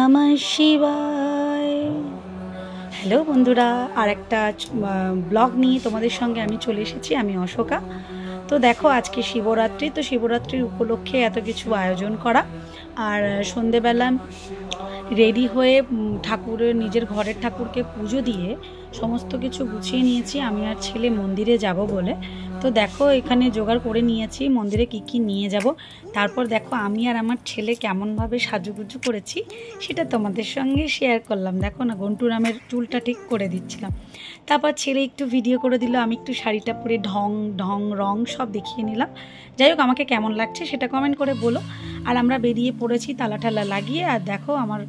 নমঃ শিবায়। হ্যালো বন্ধুরা, আর একটা ব্লগ নিয়ে তোমাদের সঙ্গে আমি চলে এসেছি। আমি অশোকা। তো দেখো, আজকে শিবরাত্রি, তো শিবরাত্রির উপলক্ষে এত কিছু আয়োজন করা। আর সন্ধেবেলা রেডি হয়ে ঠাকুরের, নিজের ঘরের ঠাকুরকে পুজো দিয়ে সমস্ত কিছু গুছিয়ে নিয়েছি আমি আর ছেলে মন্দিরে যাব বলে। তো দেখো, এখানে জোগাড় করে নিয়েছি মন্দিরে কি কি নিয়ে যাব। তারপর দেখো আমি আর আমার ছেলে কেমনভাবে সাজুগুজু করেছি সেটা তোমাদের সঙ্গে শেয়ার করলাম। দেখো না, গন্টুরামের চুলটা ঠিক করে দিচ্ছিলাম। তারপর ছেলে একটু ভিডিও করে দিল, আমি একটু শাড়িটা পরে ঢং ঢং রং সব দেখিয়ে নিলাম। যাই হোক, আমাকে কেমন লাগছে সেটা কমেন্ট করে বলো। আর আমরা বেরিয়ে পড়েছি তালা ঠালা লাগিয়ে। আর দেখো আমার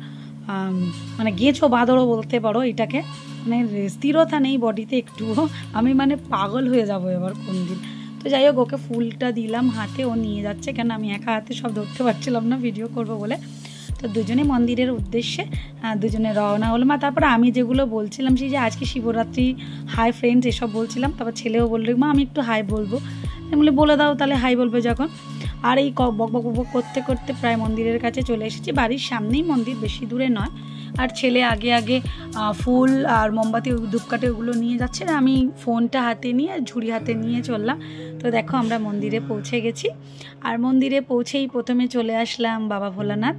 মানে গেঁচো বাঁদরও বলতে পারো এটাকে, মানে স্থিরতা নেই বডিতে একটুও। আমি মানে পাগল হয়ে যাব এবার কোন দিন। তো যাই হোক, ওকে ফুলটা দিলাম হাতে, ও নিয়ে যাচ্ছে, কেন আমি একা হাতে সব ধরতে পারছিলাম না ভিডিও করব বলে। তো দুজনে মন্দিরের উদ্দেশ্যে দুজনে রওনা হলাম। আর তারপরে আমি যেগুলো বলছিলাম, সেই যে আজকে শিবরাত্রি, হাই ফ্রেন্ডস এসব বলছিলাম। তারপর ছেলেও বললো, মা আমি একটু হাই বলবো। এগুলো বলে দাও তাহলে হাই বলবে যখন। আর এই বক বক বক করতে করতে প্রায় মন্দিরের কাছে চলে এসেছি। বাড়ির সামনেই মন্দির, বেশি দূরে নয়। আর ছেলে আগে আগে ফুল আর মোমবাতি, ধূপকাঠি ওগুলো নিয়ে যাচ্ছে, আমি ফোনটা হাতে নিয়ে ঝুড়ি হাতে নিয়ে চললাম। তো দেখো আমরা মন্দিরে পৌঁছে গেছি। আর মন্দিরে পৌঁছেই প্রথমে চলে আসলাম বাবা ভোলানাথ,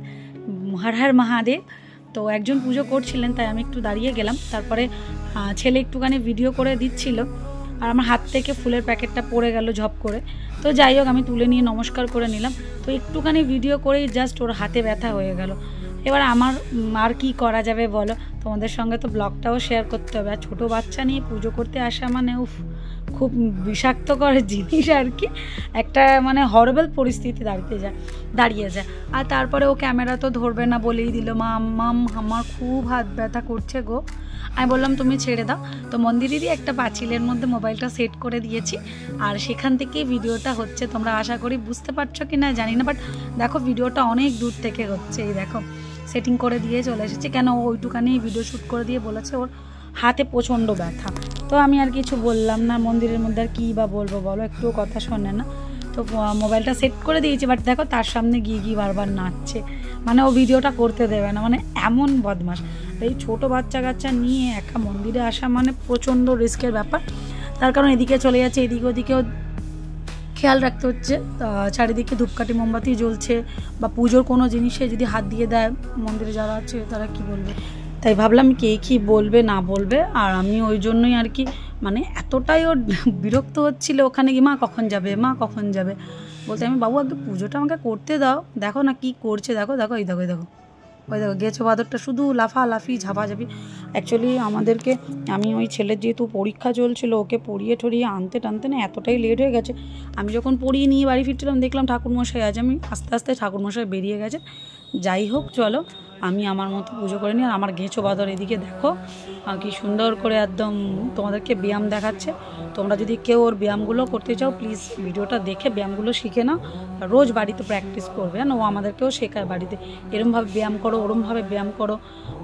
হর হর মহাদেব। তো একজন পুজো করছিলেন, তাই আমি একটু দাঁড়িয়ে গেলাম। তারপরে ছেলে একটুখানি ভিডিও করে দিচ্ছিল, আর আমার হাত থেকে ফুলের প্যাকেটটা পড়ে গেল ঝপ করে। তো যাই হোক, আমি তুলে নিয়ে নমস্কার করে নিলাম। তো একটুখানি ভিডিও করেই জাস্ট ওর হাতে ব্যথা হয়ে গেল। এবার আমার আর কি করা যাবে বলো, তোমাদের সঙ্গে তো ব্লগটাও শেয়ার করতে হবে। আর ছোটো বাচ্চা নিয়ে পুজো করতে আসা মানে খুব বিষাক্তকর জিনিস আর কি, একটা মানে হরেবল পরিস্থিতি দাঁড়িয়ে যায়। আর তারপরে ও ক্যামেরা তো ধরবে না বলেই দিল, মাম আমার খুব হাত ব্যথা করছে গো। আমি বললাম তুমি ছেড়ে দাও। তো মন্দিরেরই একটা পাঁচিলের মধ্যে মোবাইলটা সেট করে দিয়েছি, আর সেখান থেকেই ভিডিওটা হচ্ছে। তোমরা আশা করি বুঝতে পারছো কি না জানি না, বাট দেখো ভিডিওটা অনেক দূর থেকে হচ্ছে। এই দেখো সেটিং করে দিয়ে চলে এসেছে, কেন ওইটুখানি ভিডিও শ্যুট করে দিয়ে বলেছে ওর হাতে প্রচণ্ড ব্যথা। তো আমি আর কিছু বললাম না, মন্দিরের মধ্যে আর কী বা বলবো বলো, একটুও কথা শোনে না। তো মোবাইলটা সেট করে দিয়েছি, বাট দেখো তার সামনে গিয়ে বারবার নাচছে, মানে ও ভিডিওটা করতে দেবে না, মানে এমন বদমাশ। এই ছোটো বাচ্চা কাচ্চা নিয়ে একা মন্দিরে আসা মানে প্রচণ্ড রিস্কের ব্যাপার। তার কারণ এদিকে চলে যাচ্ছে, এদিকে ওদিকেও খেয়াল রাখতে হচ্ছে। চারিদিকে ধূপকাঠি মোমবাতি জ্বলছে, বা পুজোর কোনো জিনিসে যদি হাত দিয়ে দেয় মন্দিরে যারা আছে তারা কি বলবে, তাই ভাবলাম কে কী বলবে না বলবে। আর আমি ওই জন্যই আর কি, মানে এতটাই ওর বিরক্ত হচ্ছিল ওখানে গিয়ে, মা কখন যাবে মা কখন যাবে বলতে। আমি বাবু আগে পুজোটা আমাকে করতে দাও। দেখো না কি করছে, দেখো দেখো এই দেখো, এই দেখো ওই দেখো গেছো বাদরটা শুধু লাফালাফি ঝাপাঝাপি। অ্যাকচুয়ালি আমাদেরকে, আমি ওই ছেলের যেহেতু পরীক্ষা চলছিল, ওকে পড়িয়ে ঠড়িয়ে আনতে টানতে না এতটাই লেট হয়ে গেছে। আমি যখন পড়িয়ে নিয়ে বাড়ি ফিরছিলাম দেখলাম ঠাকুরমশাই আছে, আমি আস্তে আস্তে ঠাকুরমশাই বেরিয়ে গেছে। যাই হোক চলো, আমি আমার মতো পুজো করে নিই। আর আমার গেঁচো বাদর এদিকে দেখো কি সুন্দর করে একদম তোমাদেরকে ব্যায়াম দেখাচ্ছে। তোমরা যদি কেউ ওর ব্যায়ামগুলো করতে চাও, প্লিজ ভিডিওটা দেখে ব্যায়ামগুলো শিখে নাও। রোজ বাড়িতে প্র্যাকটিস করবে, হ্যাঁ, ও আমাদেরকেও শেখায় বাড়িতে, এরমভাবে ব্যায়াম করো ওরমভাবে ব্যায়াম করো।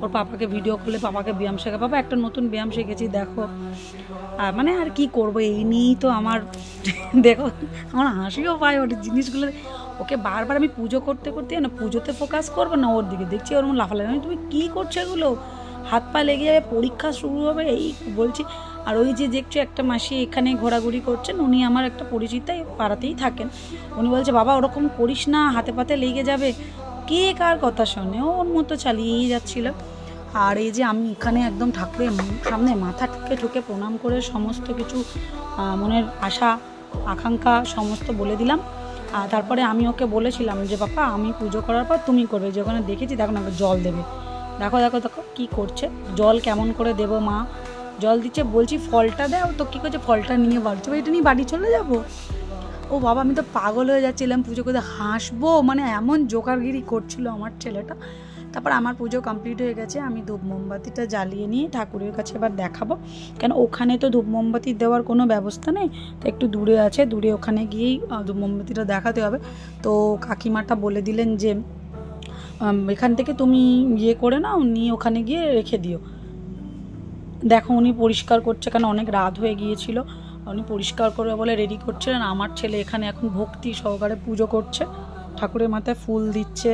ওর পাপাকে ভিডিও করলে পাপাকে ব্যায়াম শেখা, পাপা একটা নতুন ব্যায়াম শিখেছি দেখো। আর মানে আর কি করবো, এই নিয়েই তো আমার দেখো আমার হাসিও পায় ওর জিনিসগুলো। ওকে বারবার আমি পুজো করতে করতে না পুজোতে ফোকাস করবো না, ওর দিকে দেখছি ওর লাফালাফি, আমি তুমি কী করছো এগুলো, হাত পা লেগে যাবে, পরীক্ষা শুরু হবে এই বলছি। আর ওই যে দেখছো একটা মাসি এখানে ঘোরাঘুরি করছেন, উনি আমার একটা পরিচিতাই পাড়াতেই থাকেন। উনি বলছে বাবা ওরকম করিস না, হাতে পাতে লেগে যাবে। কে কার কথা শোনে, ওর মতো চালিয়েই যাচ্ছিল। আর এই যে আমি এখানে একদম ঠাকুরের সামনে মাথা ঠুকে প্রণাম করে সমস্ত কিছু মনের আশা আকাঙ্ক্ষা সমস্ত বলে দিলাম। আর তারপরে আমি ওকে বলেছিলাম যে বাবা আমি পুজো করার পর তুমি করবে, যখন দেখেছি দেখো না জল দেবে। দেখো দেখো দেখো কী করছে, জল কেমন করে দেবো মা, জল দিচ্ছে, বলছি ফলটা দাও, তো কী করছে ফলটা নিয়ে বলছে এটা নিয়ে বাড়ি চলে যাবো। ও বাবা, আমি তো পাগল হয়ে যাচ্ছিলাম পুজো করতে, হাসবো মানে এমন জোকারগিরি করছিল আমার ছেলেটা। তারপর আমার পুজো কমপ্লিট হয়ে গেছে, আমি ধূপ মোমবাতিটা জ্বালিয়ে নিয়ে ঠাকুরের কাছে এবার দেখাবো, কেন ওখানে তো ধূপ মোমবাতি দেওয়ার কোনো ব্যবস্থা নেই। তো একটু দূরে আছে, দূরে ওখানে গিয়েই ধূপ মোমবাতিটা দেখাতে হবে। তো কাকিমাটা বলে দিলেন যে এখান থেকে তুমি ইয়ে করে নাও, নিয়ে ওখানে গিয়ে রেখে দিও। দেখো উনি পরিষ্কার করছে, কেন অনেক রাত হয়ে গিয়েছিল, উনি পরিষ্কার করে বলে রেডি করছিলেন। আমার ছেলে এখানে এখন ভক্তি সহকারে পুজো করছে। ঠাকুরের মাথায় ফুল দিচ্ছে,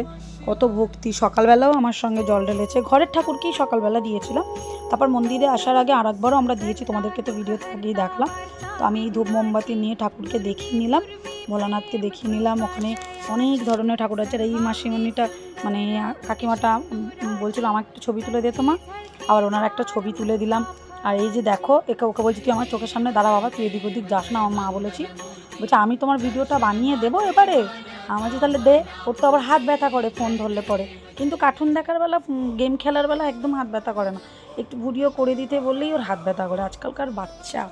কত ভক্তি। সকালবেলাও আমার সঙ্গে জল ঢেলেছে, ঘরের ঠাকুরকেই সকালবেলা দিয়েছিলাম। তারপর মন্দিরে আসার আগে আরেকবারও আমরা দিয়েছি, তোমাদেরকে তো ভিডিওতে আগেই দেখলাম। তো আমি এই ধূপ মোমবাতি নিয়ে ঠাকুরকে দেখিয়ে নিলাম, ভোলানাথকে দেখিয়ে নিলাম। ওখানে অনেক ধরনের ঠাকুর আছে। আর এই মাসিমণিটা মানে কাকিমাটা বলছিল আমার একটা ছবি তুলে দে তোমা, আবার ওনার একটা ছবি তুলে দিলাম। আর এই যে দেখো, ওকে বলছি তুই আমার চোখের সামনে দাঁড়া বাবা, তুই এদিক ওদিক যাস না, আমার মা বলছে আমি তোমার ভিডিওটা বানিয়ে দেবো এবারে। আমার যে তাহলে দে, ওর তো আবার হাত ব্যথা করে ফোন ধরলে পরে, কিন্তু কার্টুন দেখার বেলা, গেম খেলার বেলা একদম হাত ব্যথা করে না। একটু ভিডিও করে দিতে বললেই ওর হাত ব্যথা করে, আজকালকার বাচ্চা।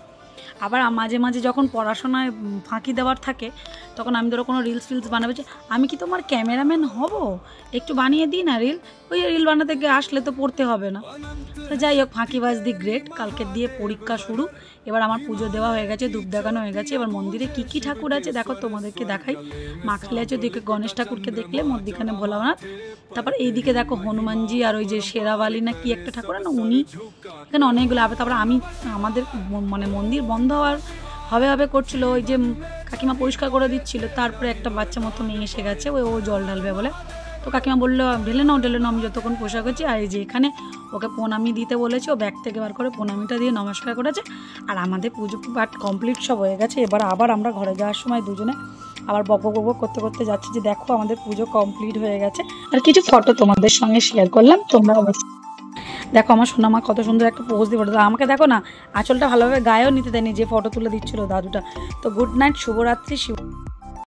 আবার মাঝে মাঝে যখন পড়াশোনায় ফাঁকি দেওয়ার থাকে, তখন আমি ধরো কোনো রিলস বানাবে, যে আমি কি তোমার ক্যামেরাম্যান হব, একটু বানিয়ে দিই না রিল। ওই রিল বানাতে গিয়ে আসলে তো পড়তে হবে না। তো যাই হোক, ফাঁকিবাজ দি গ্রেট। কালকে দিয়ে পরীক্ষা শুরু। এবার আমার পুজো দেওয়া হয়ে গেছে, ধূপ দেখানো হয়ে গেছে। এবার মন্দিরে কী কী ঠাকুর আছে দেখো, তোমাদেরকে দেখাই। মা কালী আছে, ওদিকে গণেশ ঠাকুরকে দেখলে, মধ্যিখানে ভোলানাথ। তারপর এইদিকে দেখো হনুমানজি, আর ওই যে শেরাওয়ালি না কি একটা ঠাকুর না, উনি। এখানে অনেকগুলো। তারপর আমাদের মানে মন্দির বন্ধ হওয়ার হবে করছিল, ওই যে কাকিমা পরিষ্কার করে দিচ্ছিল। তারপরে একটা বাচ্চা মতো মেয়ে এসে গেছে, ও জল ঢালবে বলে। তো কাকিমা বললো ঢেলে নাও, আমি যতক্ষণ পোশাক করছি। আর এই যে এখানে ওকে প্রণামী দিতে বলেছে, ও ব্যাগ থেকে বার করে প্রণামীটা দিয়ে নমস্কার করেছে। আর আমাদের পুজো পাঠ কমপ্লিট সব হয়ে গেছে। এবার আবার আমরা ঘরে যাওয়ার সময় দুজনে আবার বক করতে করতে যাচ্ছি, যে দেখো আমাদের পুজো কমপ্লিট হয়ে গেছে। আর কিছু ফটো তোমাদের সঙ্গে শেয়ার করলাম, তোমরা অবশ্যই দেখো। আমার সোনামা কত সুন্দর একটা পোজ দিয়ে ফটো, আমাকে দেখো না, আঁচলটা ভালোভাবে গায়েও নিতে দেয়নি, যে ফটো তুলে দিচ্ছিল দাদুটা। তো গুড নাইট, শুভরাত্রি।